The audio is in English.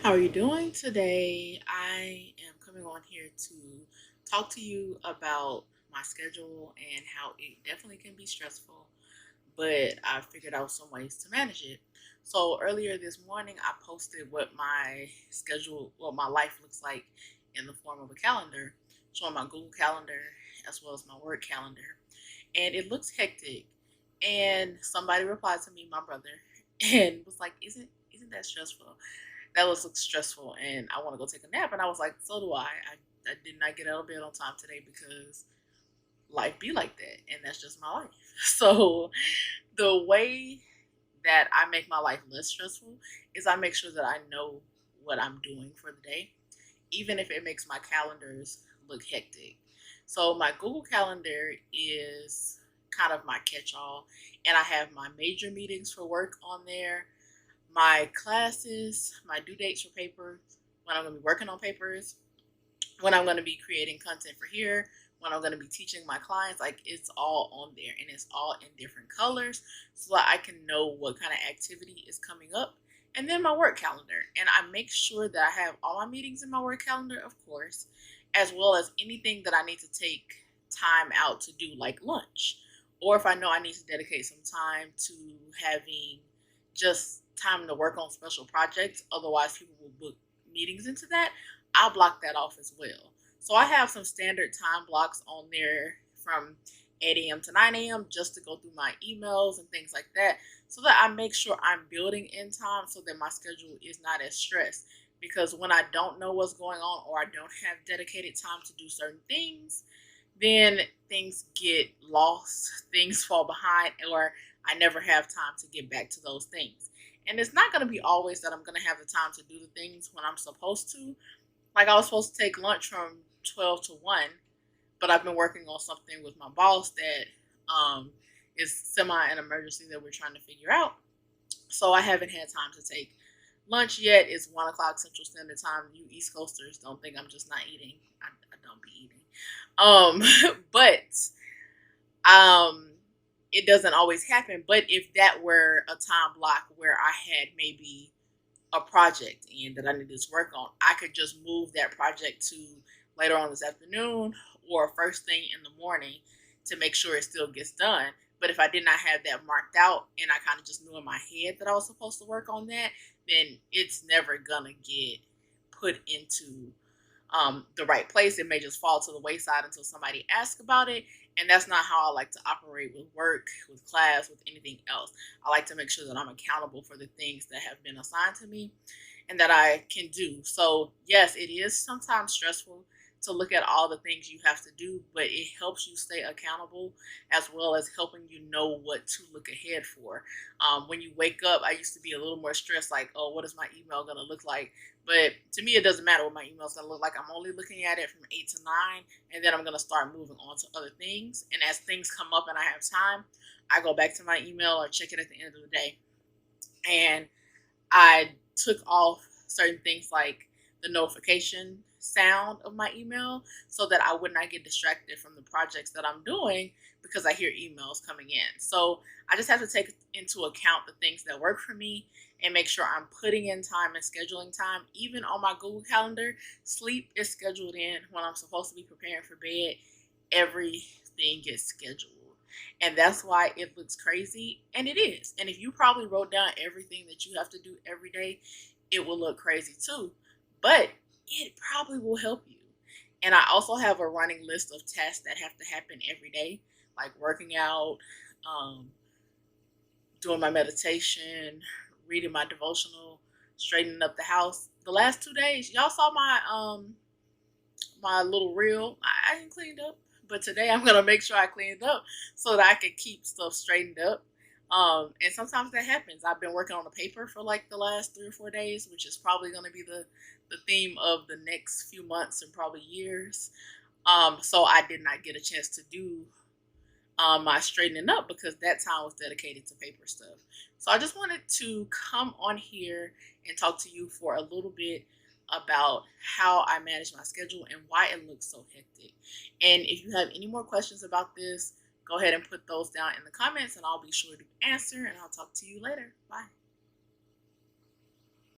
How are you doing today? I am coming on here to talk to you about my schedule and how it definitely can be stressful, but I figured out some ways to manage it. So earlier this morning, I posted what my schedule, what my life looks like in the form of a calendar, showing my Google Calendar as well as my work calendar, and it looks hectic. And somebody replied to me, my brother, and was like, "Isn't that stressful?" That was stressful, and I want to go take a nap. And I was like, so do I did not get out of bed on time today because life be like that, and that's just my life. So the way that I make my life less stressful is I make sure that I know what I'm doing for the day, even if it makes my calendars look hectic. So my Google Calendar is kind of my catch-all, and I have my major meetings for work on there, my classes, my due dates for papers, when I'm going to be working on papers, when I'm going to be creating content for here, when I'm going to be teaching my clients. Like, it's all on there, and it's all in different colors so that I can know what kind of activity is coming up. And then my work calendar. And I make sure that I have all my meetings in my work calendar, of course, as well as anything that I need to take time out to do, like lunch. Or if I know I need to dedicate some time to having just time to work on special projects, otherwise people will book meetings into that, I'll block that off as well. So I have some standard time blocks on there from 8 a.m. to 9 a.m. just to go through my emails and things like that, so that I make sure I'm building in time so that my schedule is not as stressed. Because when I don't know what's going on or I don't have dedicated time to do certain things, then things get lost, things fall behind, or I never have time to get back to those things. And it's not going to be always that I'm going to have the time to do the things when I'm supposed to. Like, I was supposed to take lunch from 12 to 1, but I've been working on something with my boss that is semi an emergency that we're trying to figure out. So I haven't had time to take lunch yet. It's 1 o'clock Central Standard Time. You East Coasters don't think I'm just not eating. I don't be eating. But um, it doesn't always happen. But if that were a time block where I had maybe a project and that I needed to work on, I could just move that project to later on this afternoon or first thing in the morning to make sure it still gets done. But if I did not have that marked out and I kind of just knew in my head that I was supposed to work on that, then it's never gonna get put into the right place. It may just fall to the wayside until somebody asks about it. And that's not how I like to operate with work, with class, with anything else. I like to make sure that I'm accountable for the things that have been assigned to me and that I can do. So, yes, it is sometimes stressful to look at all the things you have to do, but it helps you stay accountable as well as helping you know what to look ahead for. When you wake up, I used to be a little more stressed, like, oh, what is my email going to look like? But to me, it doesn't matter what my email is going to look like. I'm only looking at it from 8 to 9, and then I'm going to start moving on to other things. And as things come up and I have time, I go back to my email or check it at the end of the day. And I took off certain things like the notification sound of my email so that I would not get distracted from the projects that I'm doing because I hear emails coming in. So I just have to take into account the things that work for me and make sure I'm putting in time and scheduling time. Even on my Google Calendar, sleep is scheduled in when I'm supposed to be preparing for bed. Everything gets scheduled. And that's why it looks crazy. And it is. And if you probably wrote down everything that you have to do every day, it will look crazy too. But it probably will help you. And I also have a running list of tasks that have to happen every day, like working out, um, doing my meditation, reading my devotional, straightening up the house. The last 2 days, y'all saw my little reel. I ain't cleaned up, but today I'm gonna make sure I clean it up so that I can keep stuff straightened up. And sometimes that happens. I've been working on a paper for like the last 3 or 4 days, which is probably gonna be the theme of the next few months and probably years. So I did not get a chance to do my straightening up because that time was dedicated to paper stuff. So I just wanted to come on here and talk to you for a little bit about how I manage my schedule and why it looks so hectic. And if you have any more questions about this, go ahead and put those down in the comments and I'll be sure to answer, and I'll talk to you later. Bye.